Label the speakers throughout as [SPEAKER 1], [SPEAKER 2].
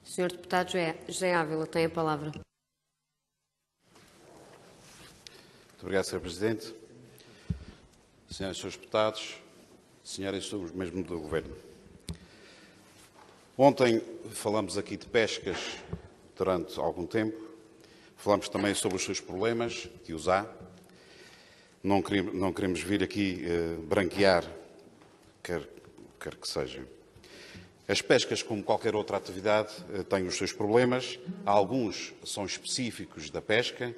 [SPEAKER 1] Senhor Deputado José Ávila tem a palavra.
[SPEAKER 2] Muito obrigado, Sr. Presidente. Senhoras e senhores deputados, senhoras e senhores mesmo do Governo. Ontem falamos aqui de pescas durante algum tempo. Falamos também sobre os seus problemas, que os há. Não queremos vir aqui branquear, quer que seja. As pescas, como qualquer outra atividade, têm os seus problemas. Alguns são específicos da pesca,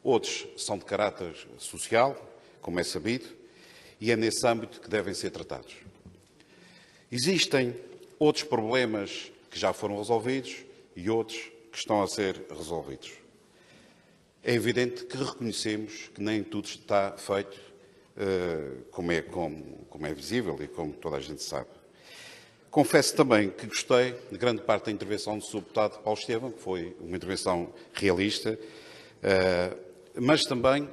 [SPEAKER 2] outros são de caráter social, como é sabido, e é nesse âmbito que devem ser tratados. Existem outros problemas que já foram resolvidos e outros que estão a ser resolvidos. É evidente que reconhecemos que nem tudo está feito como é visível e como toda a gente sabe. Confesso também que gostei de grande parte da intervenção do Sr. Deputado Paulo Estevam, que foi uma intervenção realista, mas também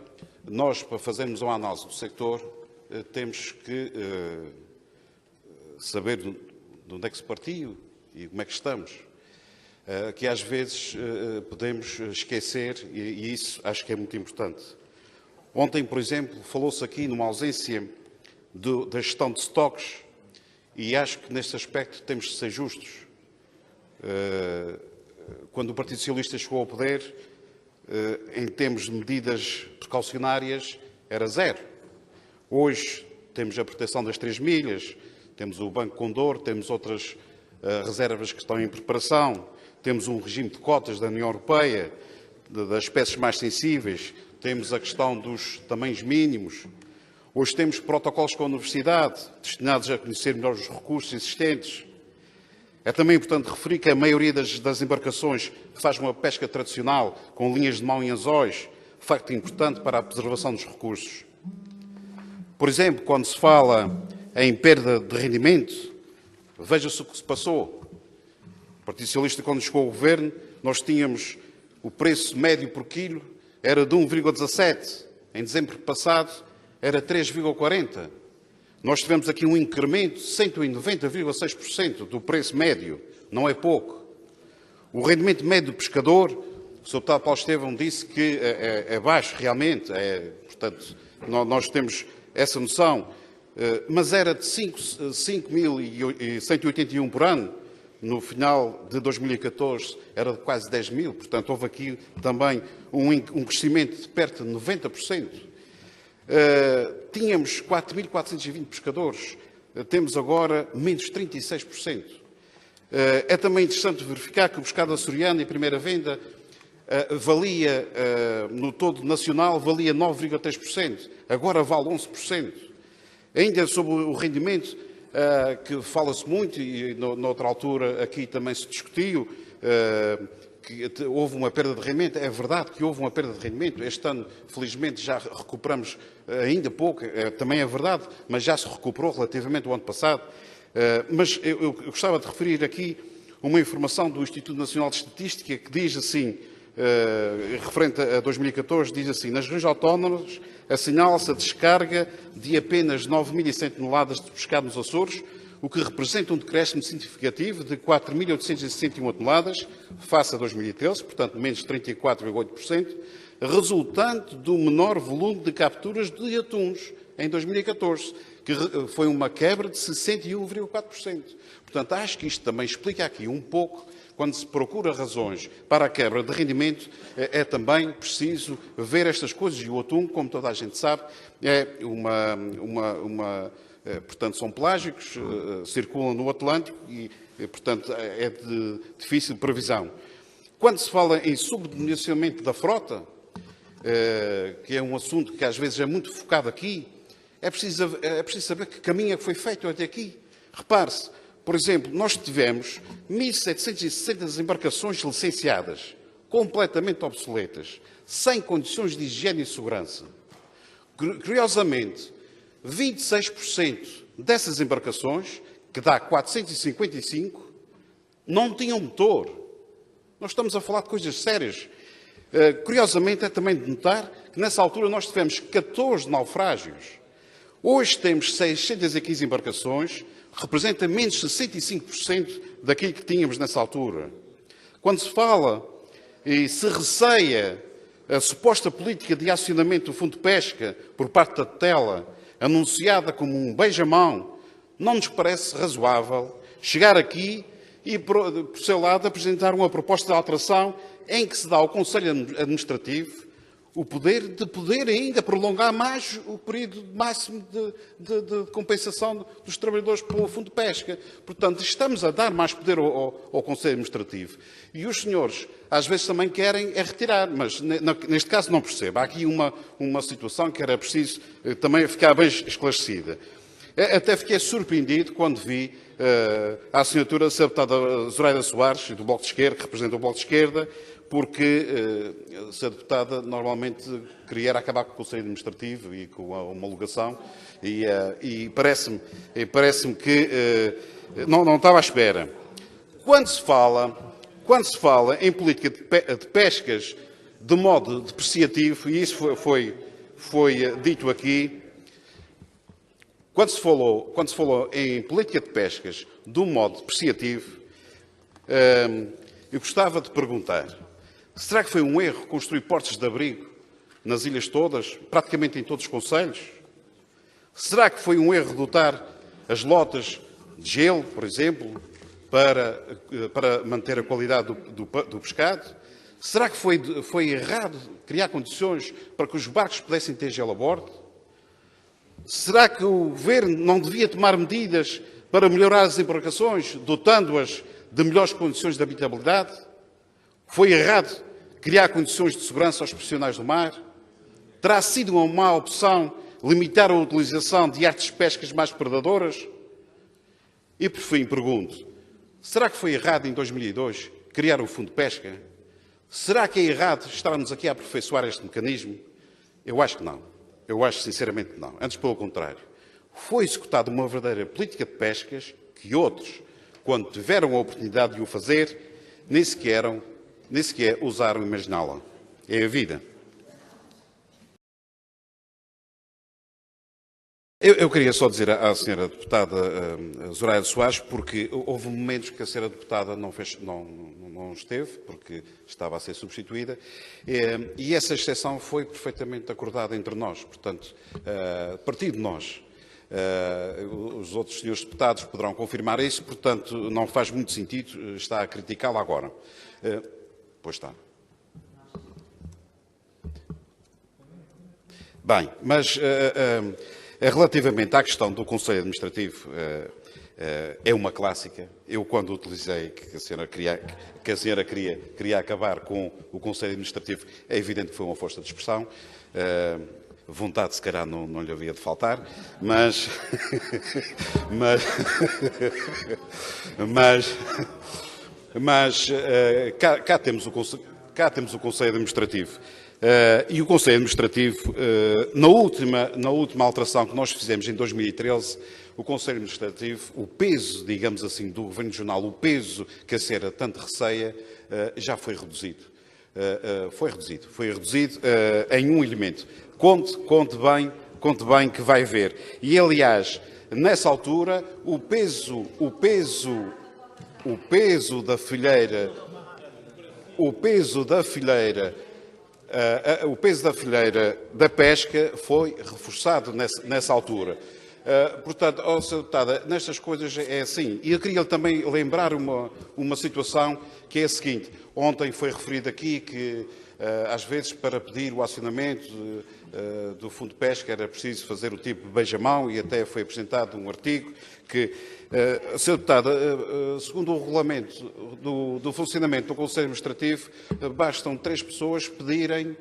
[SPEAKER 2] nós, para fazermos uma análise do sector, temos que saber de onde é que se partiu e como é que estamos. Que às vezes podemos esquecer e isso acho que é muito importante. Ontem, por exemplo, falou-se aqui numa ausência da gestão de estoques e acho que neste aspecto temos de ser justos. Quando o Partido Socialista chegou ao poder, em termos de medidas precaucionárias, era zero. Hoje temos a proteção das 3 milhas, temos o Banco Condor, temos outras reservas que estão em preparação, temos um regime de cotas da União Europeia, das espécies mais sensíveis, temos a questão dos tamanhos mínimos. Hoje temos protocolos com a Universidade, destinados a conhecer melhor os recursos existentes. É também importante referir que a maioria das embarcações faz uma pesca tradicional, com linhas de mão e anzóis, facto importante para a preservação dos recursos. Por exemplo, quando se fala em perda de rendimento, veja-se o que se passou. O Partido Socialista, quando chegou ao governo, nós tínhamos o preço médio por quilo, era de 1,17. Em dezembro passado, era 3,40. Nós tivemos aqui um incremento de 190,6% do preço médio. Não é pouco. O rendimento médio do pescador, o Sr. Deputado Paulo Estevam disse que é baixo, realmente. Portanto, nós temos essa noção. Mas era de 5.181 por ano. No final de 2014 era de quase 10 mil. Portanto, houve aqui também um crescimento de perto de 90%. Tínhamos 4.420 pescadores, temos agora menos 36%. É também interessante verificar que o pescado açoriano em primeira venda valia, no todo nacional, valia 9,3%, agora vale 11%. Ainda sobre o rendimento, que fala-se muito, e noutra altura aqui também se discutiu, que houve uma perda de rendimento. É verdade que houve uma perda de rendimento. Este ano, felizmente, já recuperamos ainda pouco. Também é verdade, mas já se recuperou relativamente ao ano passado. Mas eu gostava de referir aqui uma informação do Instituto Nacional de Estatística que diz assim, referente a 2014, diz assim: nas regiões autónomas assinala-se a descarga de apenas 9.100 toneladas de pescado nos Açores, o que representa um decréscimo significativo de 4.861 toneladas face a 2013, portanto menos 34,8%, resultante do menor volume de capturas de atuns em 2014, que foi uma quebra de 61,4%. Portanto, acho que isto também explica aqui um pouco, quando se procura razões para a quebra de rendimento, é também preciso ver estas coisas. E o atum, como toda a gente sabe, portanto, são pelágicos, circulam no Atlântico e, portanto, é de difícil previsão. Quando se fala em sobredimensionamento da frota, que é um assunto que às vezes é muito focado aqui, é preciso saber que caminho é que foi feito até aqui. Repare-se, por exemplo, nós tivemos 1.760 embarcações licenciadas, completamente obsoletas, sem condições de higiene e segurança. Curiosamente, 26% dessas embarcações, que dá 455, não tinham motor. Nós estamos a falar de coisas sérias. Curiosamente, é também de notar que nessa altura nós tivemos 14 naufrágios. Hoje temos 615 embarcações, representa menos 65% daquilo que tínhamos nessa altura. Quando se fala e se receia a suposta política de acionamento do Fundo de Pesca por parte da tutela, anunciada como um beijamão, não nos parece razoável chegar aqui e, por seu lado, apresentar uma proposta de alteração em que se dá ao Conselho Administrativo o poder de ainda prolongar mais o período máximo de compensação dos trabalhadores pelo Fundo de Pesca. Portanto, estamos a dar mais poder ao Conselho Administrativo. E os senhores, às vezes, também querem retirar, mas neste caso não percebo. Há aqui uma situação que era preciso também ficar bem esclarecida. Até fiquei surpreendido quando vi a assinatura da deputada Zoraida Soares, do Bloco de Esquerda, que representa o Bloco de Esquerda, porque a deputada normalmente queria acabar com o Conselho Administrativo e com a homologação, e parece-me que não estava à espera. Quando se fala em política de pescas de modo depreciativo, e isso foi dito aqui, quando se falou em política de pescas de um modo depreciativo, eu gostava de perguntar: será que foi um erro construir portos de abrigo nas ilhas todas, praticamente em todos os concelhos? Será que foi um erro dotar as lotas de gelo, por exemplo, para manter a qualidade do pescado? Será que foi errado criar condições para que os barcos pudessem ter gelo a bordo? Será que o Governo não devia tomar medidas para melhorar as embarcações, dotando-as de melhores condições de habitabilidade? Foi errado criar condições de segurança aos profissionais do mar? Terá sido uma má opção limitar a utilização de artes de pescas mais predadoras? E, por fim, pergunto: será que foi errado em 2002 criar o Fundo de Pesca? Será que é errado estarmos aqui a aperfeiçoar este mecanismo? Eu acho que não. Eu acho sinceramente que não. Antes, pelo contrário. Foi executada uma verdadeira política de pescas que outros, quando tiveram a oportunidade de o fazer, nem sequer ousaram imaginá-la. É a vida. Eu queria só dizer à senhora deputada Zoraida Soares, porque houve momentos que a senhora deputada não esteve, porque estava a ser substituída, e essa exceção foi perfeitamente acordada entre nós. Portanto, a partir de nós, os outros senhores deputados poderão confirmar isso, portanto, não faz muito sentido estar a criticá-la agora. Pois está. Bem, mas relativamente à questão do Conselho Administrativo, é uma clássica. Eu, quando utilizei que a senhora queria acabar com o Conselho Administrativo, é evidente que foi uma força de expressão. Vontade, se calhar, não lhe havia de faltar, mas cá temos o Conselho Administrativo. E o Conselho Administrativo, na última alteração que nós fizemos em 2013, o Conselho Administrativo, o peso, digamos assim, do Governo Regional, o peso que a senhora tanto receia, já foi reduzido. Foi reduzido em um elemento. Conte bem que vai ver. E, aliás, nessa altura, o peso da fileira da pesca foi reforçado nessa altura. Portanto, Sra. Deputada, nestas coisas é assim. E eu queria também lembrar uma situação que é a seguinte. Ontem foi referido aqui que, às vezes, para pedir o acionamento do Fundo de Pesca era preciso fazer o tipo de beijamão, e até foi apresentado um artigo que, Sra. Deputada, segundo o regulamento do funcionamento do Conselho Administrativo, bastam 3 pessoas pedirem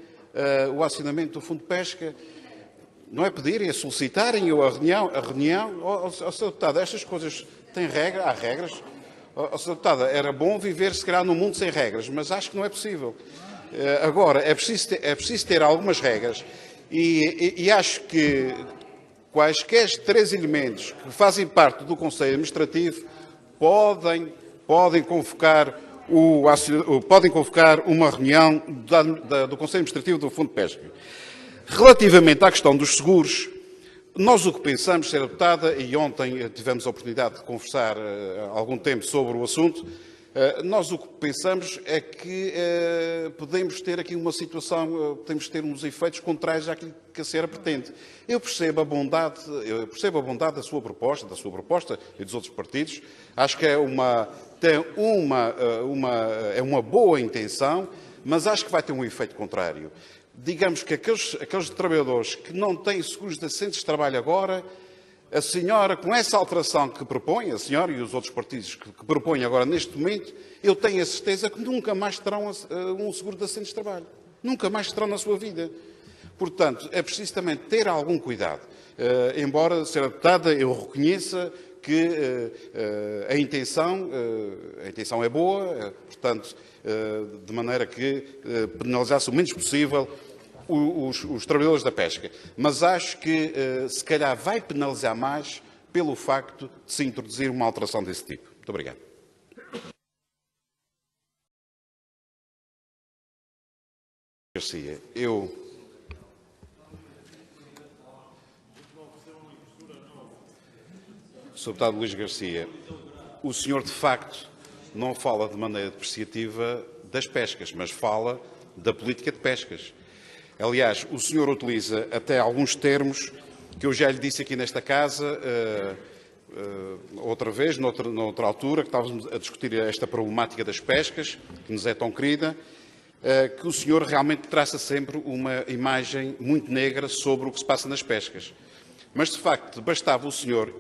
[SPEAKER 2] o acionamento do Fundo de Pesca. Não é pedirem, é solicitarem a reunião. Sra. Deputada, estas coisas têm regra, há regras. Sra. Deputada, era bom viver, se calhar, num mundo sem regras, mas acho que não é possível. Agora, é preciso ter algumas regras, e acho que quaisquer 3 elementos que fazem parte do Conselho Administrativo podem convocar uma reunião do Conselho Administrativo do Fundo de Pesca. Relativamente à questão dos seguros, Nós o que pensamos, Sra. Deputada, e ontem tivemos a oportunidade de conversar há algum tempo sobre o assunto, nós o que pensamos é que podemos ter aqui uma situação, podemos ter uns efeitos contrários àquilo que a senhora pretende. Eu percebo a bondade da sua proposta e dos outros partidos. Acho que é uma boa intenção, mas acho que vai ter um efeito contrário. Digamos que aqueles trabalhadores que não têm seguros de acidentes de trabalho agora, a senhora, com essa alteração que propõe, a senhora e os outros partidos que propõem agora neste momento, eu tenho a certeza que nunca mais terão um seguro de acidentes de trabalho. Nunca mais terão na sua vida. Portanto, é preciso também ter algum cuidado. Embora, Sra. Deputada, eu reconheça que a intenção é boa, portanto, de maneira que penalizasse o menos possível os trabalhadores da pesca. Mas acho que, se calhar, vai penalizar mais pelo facto de se introduzir uma alteração desse tipo. Muito obrigado. Garcia, Sr. Deputado Luís Garcia, o senhor, de facto, não fala de maneira depreciativa das pescas, mas fala da política de pescas. Aliás, o senhor utiliza até alguns termos que eu já lhe disse aqui nesta casa, outra vez, noutra altura, que estávamos a discutir esta problemática das pescas, que nos é tão querida, que o senhor realmente traça sempre uma imagem muito negra sobre o que se passa nas pescas. Mas, de facto, bastava o senhor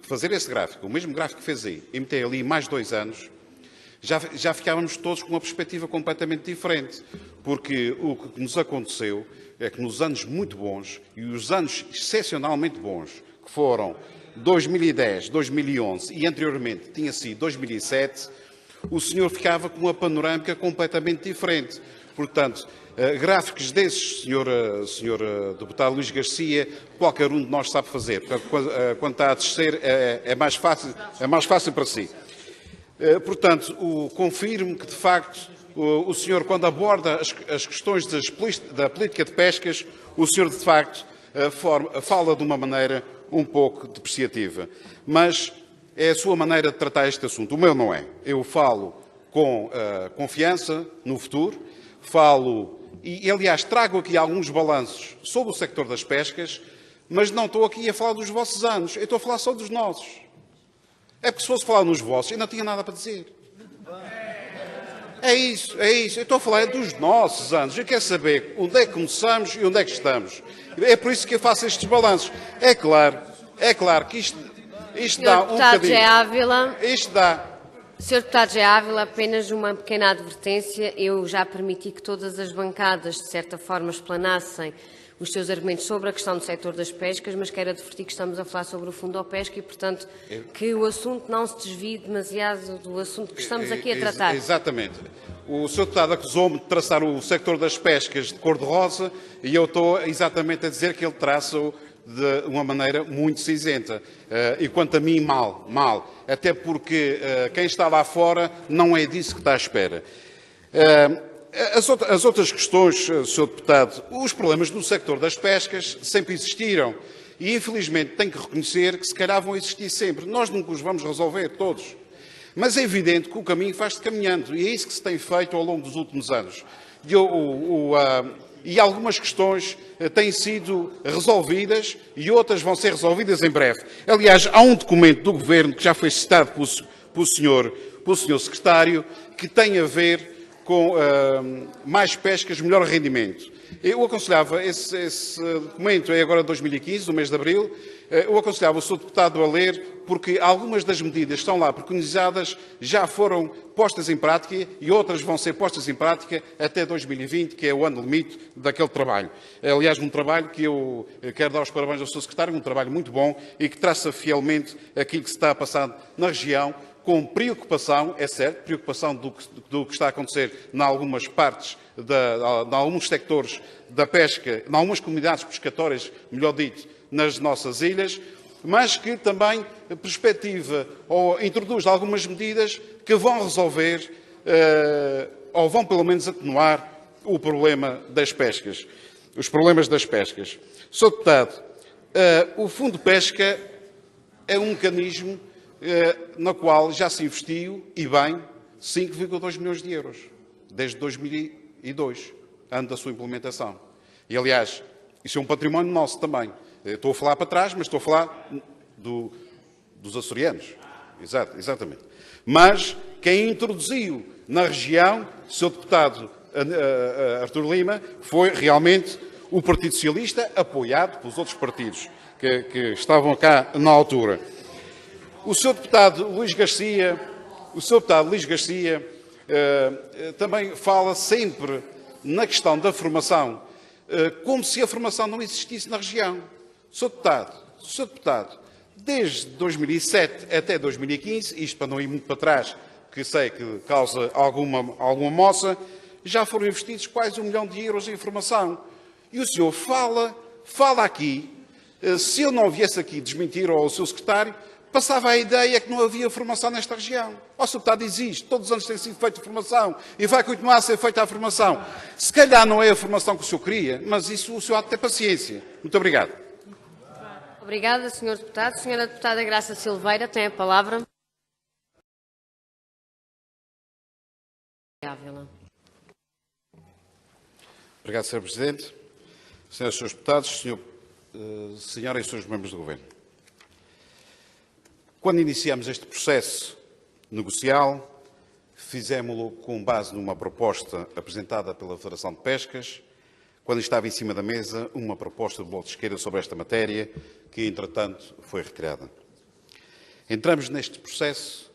[SPEAKER 2] fazer esse gráfico, o mesmo gráfico que fez aí, e meter ali mais 2 anos, já ficávamos todos com uma perspectiva completamente diferente. Porque o que nos aconteceu é que nos anos muito bons, e os anos excepcionalmente bons, que foram 2010, 2011 e anteriormente tinha sido 2007, o senhor ficava com uma panorâmica completamente diferente. Portanto, gráficos desses, senhor Deputado Luís Garcia, qualquer um de nós sabe fazer. Quando está a descer, é mais fácil para si. Portanto, confirmo que, de facto, o senhor, quando aborda as questões da política de pescas, o senhor, de facto, fala de uma maneira um pouco depreciativa. Mas é a sua maneira de tratar este assunto. O meu não é. Eu falo com confiança no futuro, e, aliás, trago aqui alguns balanços sobre o sector das pescas, mas não estou aqui a falar dos vossos anos, eu estou a falar só dos nossos. É porque se fosse falar nos vossos, eu não tinha nada para dizer. É isso. Eu estou a falar dos nossos anos. Eu quero saber onde é que começamos e onde é que estamos. É por isso que eu faço estes balanços. É claro que isto dá um bocadinho. Isto dá.
[SPEAKER 1] Sr. Deputado José Ávila, apenas uma pequena advertência. Eu já permiti que todas as bancadas, de certa forma, explanassem os seus argumentos sobre a questão do setor das pescas, mas quero advertir que estamos a falar sobre o Fundo ao Pesca e, portanto, que o assunto não se desvie demasiado do assunto que estamos aqui a tratar.
[SPEAKER 2] Exatamente. O Sr. Deputado acusou-me de traçar o sector das pescas de cor-de-rosa e eu estou exatamente a dizer que ele traça-o de uma maneira muito cinzenta. E quanto a mim, mal. Até porque quem está lá fora não é disso que está à espera. As outras questões, Sr. Deputado, os problemas no sector das pescas sempre existiram e, infelizmente, tenho que reconhecer que se calhar vão existir sempre. Nós nunca os vamos resolver, todos. Mas é evidente que o caminho faz-se caminhando e é isso que se tem feito ao longo dos últimos anos. E algumas questões têm sido resolvidas e outras vão ser resolvidas em breve. Aliás, há um documento do Governo que já foi citado pelo senhor Secretário que tem a ver com mais pescas, melhor rendimento. Eu aconselhava, esse documento é agora de 2015, no mês de abril, eu aconselhava o Sr. Deputado a ler, porque algumas das medidas que estão lá preconizadas já foram postas em prática e outras vão ser postas em prática até 2020, que é o ano limite daquele trabalho. É, aliás, um trabalho que eu quero dar os parabéns ao Sr. Secretário, um trabalho muito bom e que traça fielmente aquilo que se está a passar na região, com preocupação, é certo, preocupação do que está a acontecer em algumas partes, em alguns sectores da pesca, em algumas comunidades pescatórias, melhor dito, nas nossas ilhas, mas que também perspectiva ou introduz algumas medidas que vão resolver ou vão pelo menos atenuar o problema das pescas, os problemas das pescas. Sr. Deputado, O Fundo de Pesca é um mecanismo no qual já se investiu, e bem, 5,2 milhões de euros, desde 2002, ano da sua implementação. E, aliás, isso é um património nosso também. Estou a falar para trás, mas estou a falar dos açorianos. Exatamente. Mas quem introduziu na região, o Sr. Deputado Artur Lima, foi realmente o Partido Socialista, apoiado pelos outros partidos que estavam cá na altura. O Sr. Deputado Luís Garcia, também fala sempre na questão da formação, como se a formação não existisse na região. Sr. Deputado, desde 2007 até 2015, isto para não ir muito para trás, que sei que causa alguma moça, já foram investidos quase 1 milhão de euros em formação. E o senhor fala aqui, se eu não viesse aqui desmentir ao seu secretário, passava a ideia que não havia formação nesta região. O Sr. Deputado existe, todos os anos tem sido feita formação e vai continuar a ser feita a formação. Se calhar não é a formação que o senhor queria, mas isso o senhor há de ter paciência. Muito obrigado.
[SPEAKER 1] Obrigada, Sr. Deputado. Sra. Deputada Graça Silveira tem a palavra.
[SPEAKER 2] Obrigado, Sr. Presidente. Senhoras e Srs. Deputados, Senhoras e Srs. Membros do Governo. Quando iniciamos este processo negocial, fizemos-lo com base numa proposta apresentada pela Federação de Pescas, quando estava em cima da mesa uma proposta do Bloco de Esquerda sobre esta matéria, que, entretanto, foi retirada. Entramos neste processo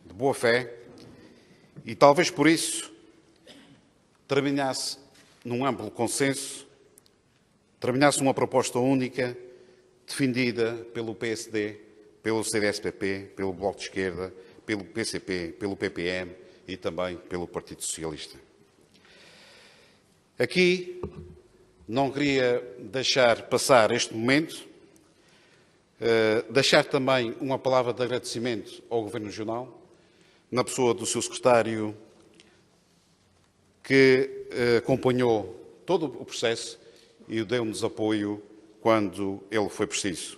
[SPEAKER 2] de boa fé e, talvez por isso, terminasse num amplo consenso, terminasse uma proposta única, defendida pelo PSD, pelo CDS-PP, pelo Bloco de Esquerda, pelo PCP, pelo PPM e também pelo Partido Socialista. Aqui não queria deixar passar este momento, deixar também uma palavra de agradecimento ao Governo Regional, na pessoa do seu secretário, que acompanhou todo o processo e deu-nos apoio quando ele foi preciso.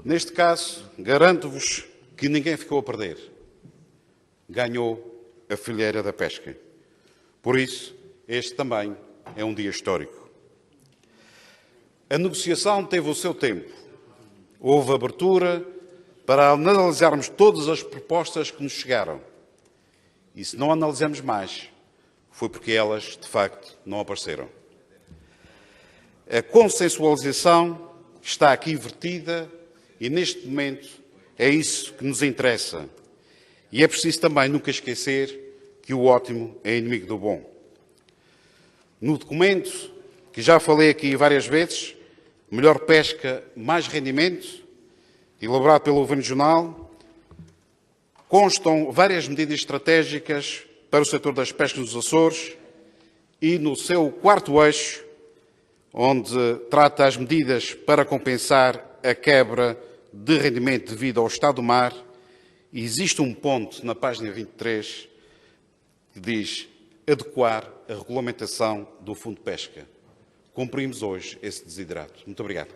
[SPEAKER 2] Neste caso, garanto-vos que ninguém ficou a perder. Ganhou a Filheira da Pesca. Por isso, este também é um dia histórico. A negociação teve o seu tempo. Houve abertura para analisarmos todas as propostas que nos chegaram. E se não analisamos mais, foi porque elas, de facto, não apareceram. A consensualização está aqui vertida e, neste momento, é isso que nos interessa. E é preciso também nunca esquecer que o ótimo é inimigo do bom. No documento, que já falei aqui várias vezes, Melhor Pesca, Mais Rendimento, elaborado pelo Governo Regional, constam várias medidas estratégicas para o setor das pescas nos Açores e, no seu quarto eixo, onde trata as medidas para compensar a quebra de rendimento devido ao estado do mar, existe um ponto na página 23 que diz adequar a regulamentação do Fundo de Pesca. Cumprimos hoje esse desiderato. Muito obrigado.